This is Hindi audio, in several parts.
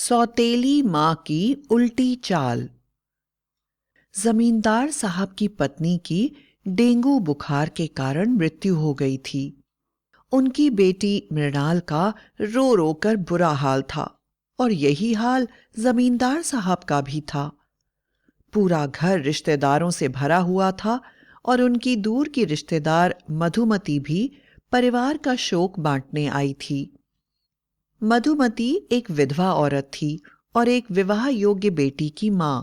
सौतेली माँ की उल्टी चाल। जमींदार साहब की पत्नी की डेंगू बुखार के कारण मृत्यु हो गई थी। उनकी बेटी मृणाल का रो रो कर बुरा हाल था और यही हाल जमींदार साहब का भी था। पूरा घर रिश्तेदारों से भरा हुआ था और उनकी दूर की रिश्तेदार मधुमती भी परिवार का शोक बांटने आई थी। मधुमती एक विधवा औरत थी और एक विवाह योग्य बेटी की मां।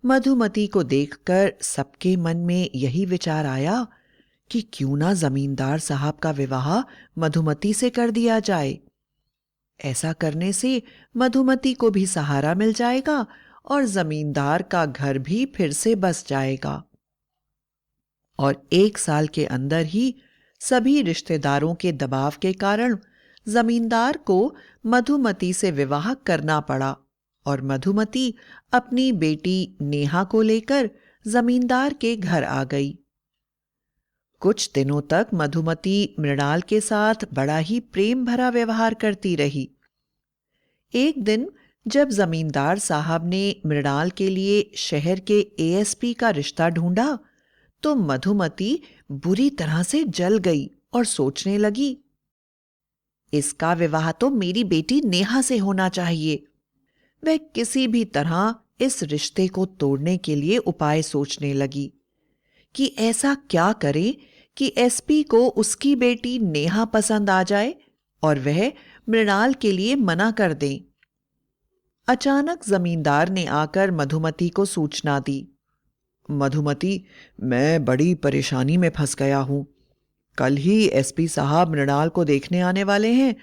मधुमती को देखकर सबके मन में यही विचार आया कि क्यों ना जमींदार साहब का विवाह मधुमती से कर दिया जाए। ऐसा करने से मधुमती को भी सहारा मिल जाएगा और जमींदार का घर भी फिर से बस जाएगा। और 1 साल के अंदर ही सभी रिश्तेदारों के दबाव के कारण जमींदार को मधुमती से विवाह करना पड़ा और मधुमती अपनी बेटी नेहा को लेकर जमींदार के घर आ गई। कुछ दिनों तक मधुमती मृणाल के साथ बड़ा ही प्रेम भरा व्यवहार करती रही। एक दिन जब जमींदार साहब ने मृणाल के लिए शहर के एएसपी का रिश्ता ढूंढा तो मधुमती बुरी तरह से जल गई और सोचने लगी, इसका विवाह तो मेरी बेटी नेहा से होना चाहिए। वह किसी भी तरह इस रिश्ते को तोड़ने के लिए उपाय सोचने लगी कि ऐसा क्या करे कि एसपी को उसकी बेटी नेहा पसंद आ जाए और वह मृणाल के लिए मना कर दे। अचानक जमींदार ने आकर मधुमती को सूचना दी, मधुमती, मैं बड़ी परेशानी में फंस गया हूं। कल ही एसपी साहब मृणाल को देखने आने वाले हैं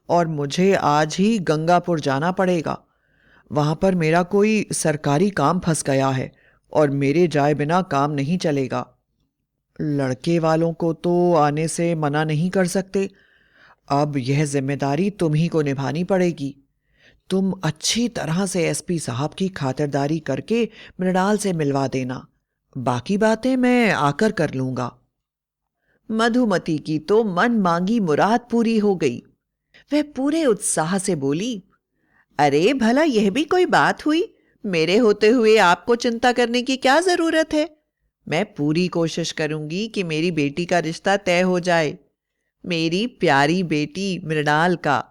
और मुझे आज ही गंगापुर जाना पड़ेगा। वहां पर मेरा कोई सरकारी काम फंस गया है और मेरे जाए बिना काम नहीं चलेगा। लड़के वालों को तो आने से मना नहीं कर सकते। अब यह जिम्मेदारी तुम ही को निभानी पड़ेगी। तुम अच्छी तरह से एसपी साहब की खातिरदारी करके मृणाल से मिलवा देना। बाकी बातें मैं आकर कर लूंगा। मधुमती की तो मन मांगी मुराद पूरी हो गई। वह पूरे उत्साह से बोली, अरे भला यह भी कोई बात हुई? मेरे होते हुए आपको चिंता करने की क्या जरूरत है? मैं पूरी कोशिश करूंगी कि मेरी बेटी का रिश्ता तय हो जाए, मेरी प्यारी बेटी मृणाल का।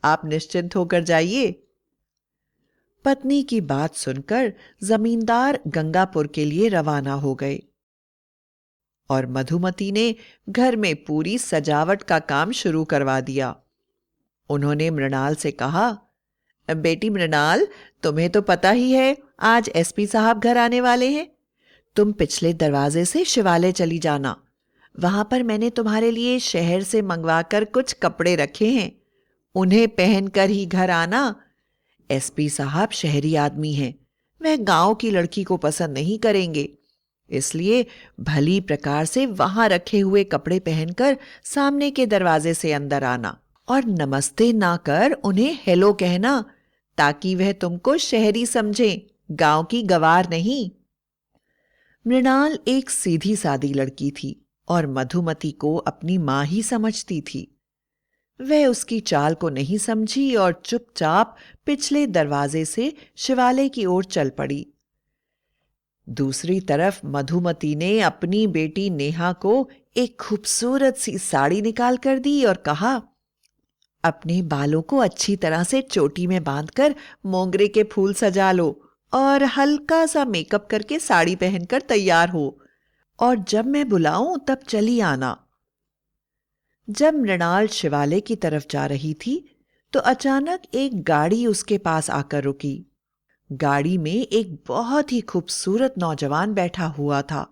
आप निश्चिंत होकर जाइए। पत्नी की बात सुनकर जमींदार गंगापुर के लिए रवाना हो गए और मधुमती ने घर में पूरी सजावट का काम शुरू करवा दिया। उन्होंने मृणाल से कहा, बेटी मृणाल, तुम्हें तो पता ही है आज एसपी साहब घर आने वाले हैं। तुम पिछले दरवाजे से शिवालय चली जाना। वहां पर मैंने तुम्हारे लिए शहर से मंगवाकर कुछ कपड़े रखे हैं, उन्हें पहनकर ही घर आना। एसपी साहब शहरी आदमी हैं, वह गांव की लड़की को पसंद नहीं करेंगे। इसलिए भली प्रकार से वहां रखे हुए कपड़े पहनकर सामने के दरवाजे से अंदर आना और नमस्ते ना कर उन्हें हेलो कहना, ताकि वह तुमको शहरी समझें, गांव की गवार नहीं। मृणाल एक सीधी सादी लड़की थी और मधुमती को अपनी मां ही समझती थी। वह उसकी चाल को नहीं समझी और चुपचाप पिछले दरवाजे से शिवालय की ओर चल पड़ी। दूसरी तरफ मधुमती ने अपनी बेटी नेहा को एक खूबसूरत सी साड़ी निकाल कर दी और कहा, अपने बालों को अच्छी तरह से चोटी में बांधकर मोंगरे के फूल सजा लो और हल्का सा मेकअप करके साड़ी पहनकर तैयार हो और जब मैं बुलाऊं तब चली आना। जब मृणाल शिवालय की तरफ जा रही थी तो अचानक एक गाड़ी उसके पास आकर रुकी। गाड़ी में एक बहुत ही खूबसूरत नौजवान बैठा हुआ था।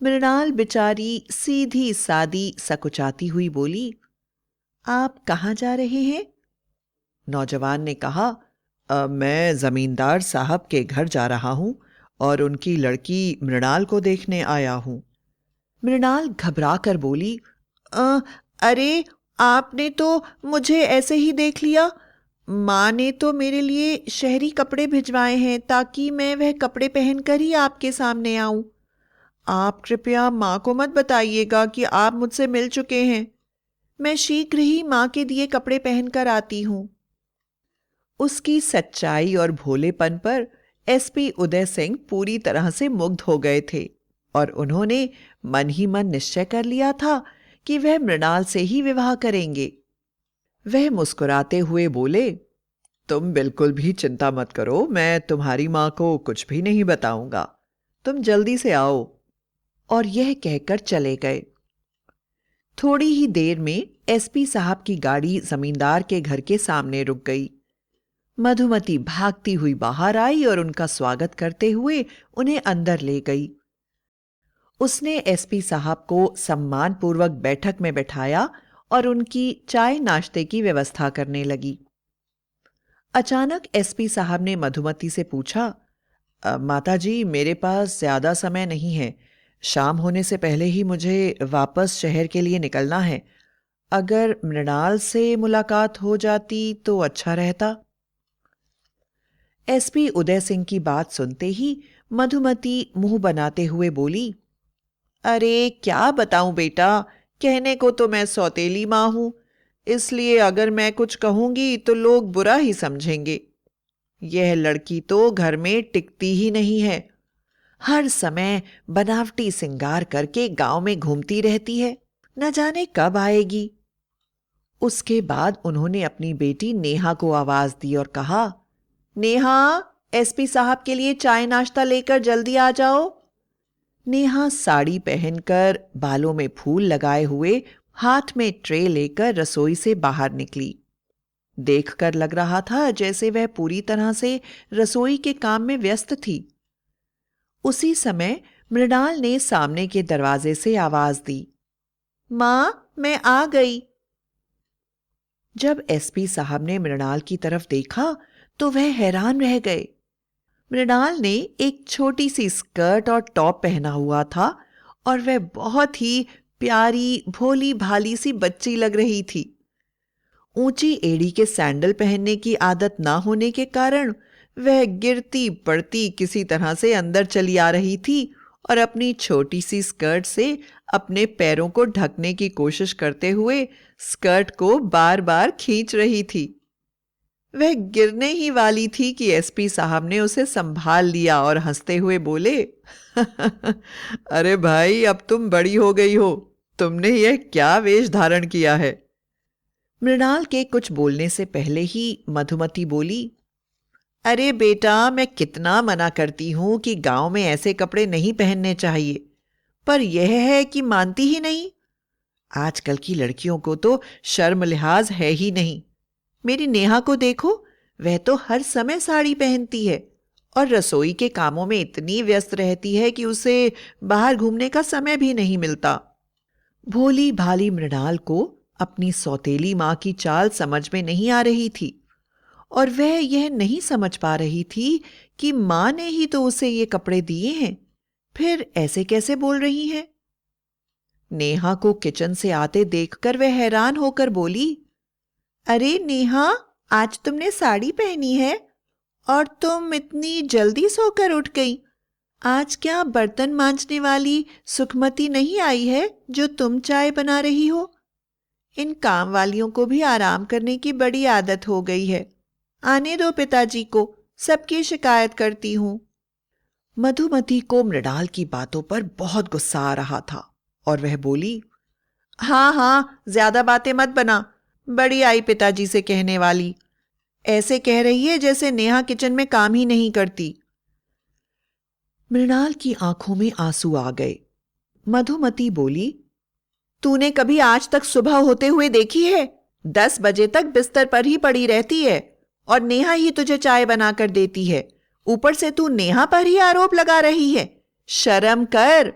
मृणाल बेचारी सीधी सादी सकुचाती हुई बोली, आप कहाँ जा रहे हैं? नौजवान ने कहा, मैं जमींदार साहब के घर जा रहा हूं और उनकी लड़की मृणाल को देखने आया हूं। मृणाल घबरा कर बोली, अरे आपने तो मुझे ऐसे ही देख लिया। माँ ने तो मेरे लिए शहरी कपड़े भिजवाए हैं ताकि मैं वह कपड़े पहनकर ही आपके सामने आऊं। आप कृपया माँ को मत बताइएगा कि आप मुझसे मिल चुके हैं। मैं शीघ्र ही माँ के दिए कपड़े पहनकर आती हूं। उसकी सच्चाई और भोलेपन पर एसपी उदय सिंह पूरी तरह से मुग्ध हो गए थे और उन्होंने मन ही मन निश्चय कर लिया था कि वह मृणाल से ही विवाह करेंगे। वह मुस्कुराते हुए बोले, तुम बिल्कुल भी चिंता मत करो, मैं तुम्हारी मां को कुछ भी नहीं बताऊंगा। तुम जल्दी से आओ। और यह कहकर चले गए। थोड़ी ही देर में एसपी साहब की गाड़ी जमींदार के घर के सामने रुक गई। मधुमती भागती हुई बाहर आई और उनका स्वागत करते हुए उन्हें अंदर ले गई। उसने एसपी साहब को सम्मानपूर्वक बैठक में बैठाया और उनकी चाय नाश्ते की व्यवस्था करने लगी। अचानक एसपी साहब ने मधुमती से पूछा, माताजी, मेरे पास ज्यादा समय नहीं है। शाम होने से पहले ही मुझे वापस शहर के लिए निकलना है। अगर मृणाल से मुलाकात हो जाती तो अच्छा रहता। एसपी उदय सिंह की बात सुनते ही मधुमती मुंह बनाते हुए बोली, अरे क्या बताऊं बेटा, कहने को तो मैं सौतेली मां हूं, इसलिए अगर मैं कुछ कहूंगी तो लोग बुरा ही समझेंगे। यह लड़की तो घर में टिकती ही नहीं है, हर समय बनावटी सिंगार करके गांव में घूमती रहती है, न जाने कब आएगी। उसके बाद उन्होंने अपनी बेटी नेहा को आवाज दी और कहा, नेहा, एसपी साहब के लिए चाय नाश्ता लेकर जल्दी आ जाओ। नेहा साड़ी पहनकर, बालों में फूल लगाए हुए, हाथ में ट्रे लेकर रसोई से बाहर निकली। देखकर लग रहा था जैसे वह पूरी तरह से रसोई के काम में व्यस्त थी। उसी समय मृणाल ने सामने के दरवाजे से आवाज दी, मां, मैं आ गई। जब एसपी साहब ने मृणाल की तरफ देखा तो वह हैरान रह गए। मृणाल ने एक छोटी सी स्कर्ट और टॉप पहना हुआ था और वह बहुत ही प्यारी भोली भाली सी बच्ची लग रही थी। ऊंची एड़ी के सैंडल पहनने की आदत ना होने के कारण वह गिरती पड़ती किसी तरह से अंदर चली आ रही थी और अपनी छोटी सी स्कर्ट से अपने पैरों को ढकने की कोशिश करते हुए स्कर्ट को बार बार खींच रही थी। वह गिरने ही वाली थी कि एसपी साहब ने उसे संभाल लिया और हंसते हुए बोले, अरे भाई, अब तुम बड़ी हो गई हो, तुमने यह क्या वेश धारण किया है। मृणाल के कुछ बोलने से पहले ही मधुमती बोली, अरे बेटा, मैं कितना मना करती हूं कि गांव में ऐसे कपड़े नहीं पहनने चाहिए, पर यह है कि मानती ही नहीं। आजकल की लड़कियों को तो शर्म लिहाज है ही नहीं। मेरी नेहा को देखो, वह तो हर समय साड़ी पहनती है और रसोई के कामों में इतनी व्यस्त रहती है कि उसे बाहर घूमने का समय भी नहीं मिलता। भोली भाली मृणाल को अपनी सौतेली मां की चाल समझ में नहीं आ रही थी और वह यह नहीं समझ पा रही थी कि मां ने ही तो उसे ये कपड़े दिए हैं, फिर ऐसे कैसे बोल रही हैं। नेहा को किचन से आते देखकर वह हैरान होकर बोली, अरे नेहा, आज तुमने साड़ी पहनी है और तुम इतनी जल्दी सोकर उठ गई। आज क्या बर्तन मांजने वाली सुखमती नहीं आई है जो तुम चाय बना रही हो? इन काम वालियों को भी आराम करने की बड़ी आदत हो गई है। आने दो पिताजी को, सबकी शिकायत करती हूं। मधुमती को मृणाल की बातों पर बहुत गुस्सा आ रहा था और वह बोली, हाँ हाँ, ज्यादा बातें मत बना, बड़ी आई पिताजी से कहने वाली। ऐसे कह रही है जैसे नेहा किचन में काम ही नहीं करती। मृणाल की आंखों में आंसू आ गए। मधुमती बोली, तूने कभी आज तक सुबह होते हुए देखी है? 10 बजे तक बिस्तर पर ही पड़ी रहती है और नेहा ही तुझे चाय बनाकर देती है। ऊपर से तू नेहा पर ही आरोप लगा रही है। शर्म कर।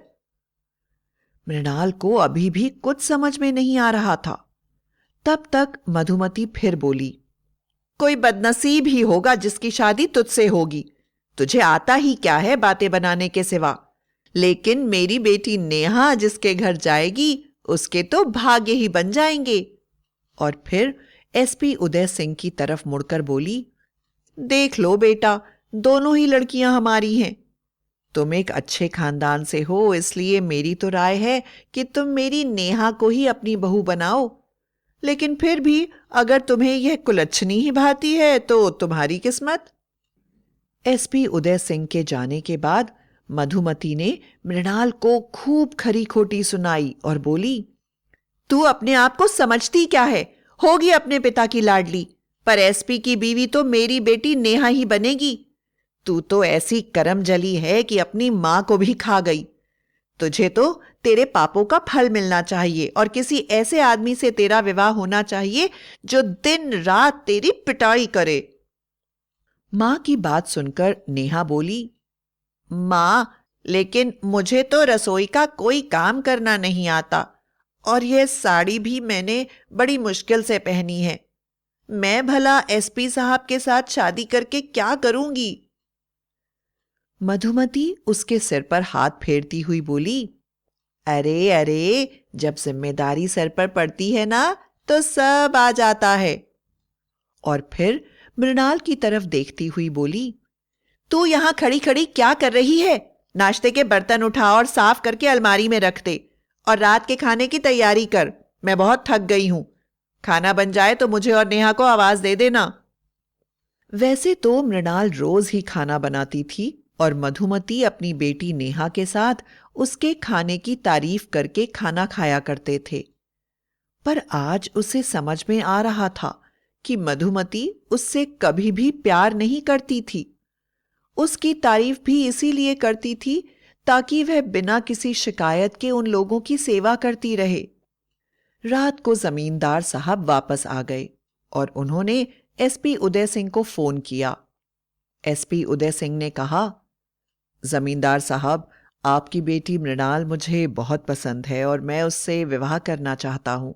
मृणाल को अभी भी कुछ समझ में नहीं आ रहा था। तब तक मधुमती फिर बोली, कोई बदनसीब ही होगा जिसकी शादी तुझसे होगी। तुझे आता ही क्या है बातें बनाने के सिवा। लेकिन मेरी बेटी नेहा जिसके घर जाएगी उसके तो भाग्य ही बन जाएंगे। और फिर एसपी उदय सिंह की तरफ मुड़कर बोली, देख लो बेटा, दोनों ही लड़कियां हमारी हैं। तुम एक अच्छे खानदान से हो, इसलिए मेरी तो राय है कि तुम मेरी नेहा को ही अपनी बहू बनाओ। लेकिन फिर भी अगर तुम्हें यह कुलच्छनी ही भाती है तो तुम्हारी किस्मत। एसपी उदय सिंह के जाने के बाद मधुमती ने मृणाल को खूब खरी खोटी सुनाई और बोली, तू अपने आप को समझती क्या है? होगी अपने पिता की लाडली, पर एसपी की बीवी तो मेरी बेटी नेहा ही बनेगी। तू तो ऐसी करम जली है कि अपनी मां को भी खा गई। तुझे तो तेरे पापों का फल मिलना चाहिए और किसी ऐसे आदमी से तेरा विवाह होना चाहिए जो दिन रात तेरी पिटाई करे। मां की बात सुनकर नेहा बोली, मां, लेकिन मुझे तो रसोई का कोई काम करना नहीं आता और यह साड़ी भी मैंने बड़ी मुश्किल से पहनी है। मैं भला एसपी साहब के साथ शादी करके क्या करूंगी? मधुमती उसके सिर पर हाथ फेरती हुई बोली, अरे अरे, जब जिम्मेदारी सर पर पड़ती है ना तो सब आ जाता है। और फिर मृणाल की तरफ देखती हुई बोली, तू यहां खड़ी खड़ी क्या कर रही है? नाश्ते के बर्तन उठा और साफ करके अलमारी में रख दे और रात के खाने की तैयारी कर। मैं बहुत थक गई हूं। खाना बन जाए तो मुझे और नेहा को आवाज दे देना। वैसे तो मृणाल रोज ही खाना बनाती थी और मधुमती अपनी बेटी नेहा के साथ उसके खाने की तारीफ करके खाना खाया करते थे। पर आज उसे समझ में आ रहा था कि मधुमती उससे कभी भी प्यार नहीं करती थी। उसकी तारीफ भी इसीलिए करती थी ताकि वह बिना किसी शिकायत के उन लोगों की सेवा करती रहे। रात को जमींदार साहब वापस आ गए और उन्होंने एसपी उदय सिंह को फोन किया। एसपी उदय सिंह ने कहा, जमींदार साहब, आपकी बेटी मृणाल मुझे बहुत पसंद है और मैं उससे विवाह करना चाहता हूं।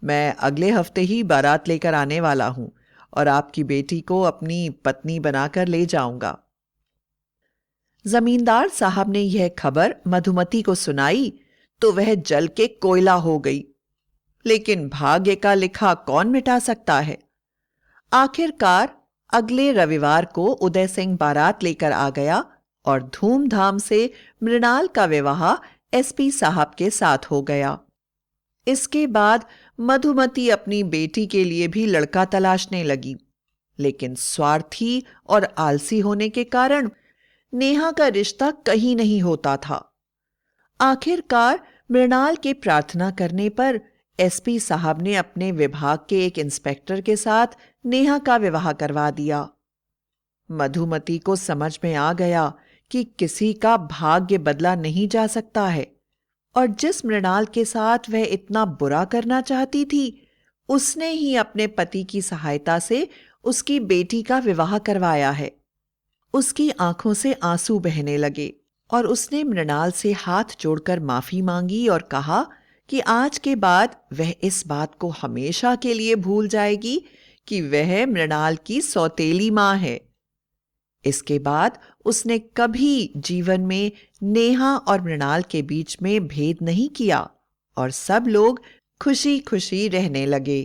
मैं अगले हफ्ते ही बारात लेकर आने वाला हूं और आपकी बेटी को अपनी पत्नी बनाकर ले जाऊंगा। जमींदार साहब ने यह खबर मधुमती को सुनाई तो वह जल के कोयला हो गई। लेकिन भाग्य का लिखा कौन मिटा सकता है? आखिरकार अगले रविवार को उदय सिंह बारात लेकर आ गया और धूमधाम से मृणाल का विवाह एसपी साहब के साथ हो गया। इसके बाद मधुमती अपनी बेटी के लिए भी लड़का तलाशने लगी, लेकिन स्वार्थी और आलसी होने के कारण नेहा का रिश्ता कहीं नहीं होता था। आखिरकार मृणाल के प्रार्थना करने पर एसपी साहब ने अपने विभाग के एक इंस्पेक्टर के साथ नेहा का विवाह करवा दिया। मधुमती को समझ में आ गया कि किसी का भाग्य बदला नहीं जा सकता है और जिस मृणाल के साथ वह इतना बुरा करना चाहती थी, उसने ही अपने पति की सहायता से उसकी बेटी का विवाह करवाया है। उसकी आंखों से आंसू बहने लगे और उसने मृणाल से हाथ जोड़कर माफी मांगी और कहा कि आज के बाद वह इस बात को हमेशा के लिए भूल जाएगी कि वह मृणाल की सौतेली मां है। इसके बाद उसने कभी जीवन में नेहा और मृणाल के बीच में भेद नहीं किया और सब लोग खुशी खुशी रहने लगे।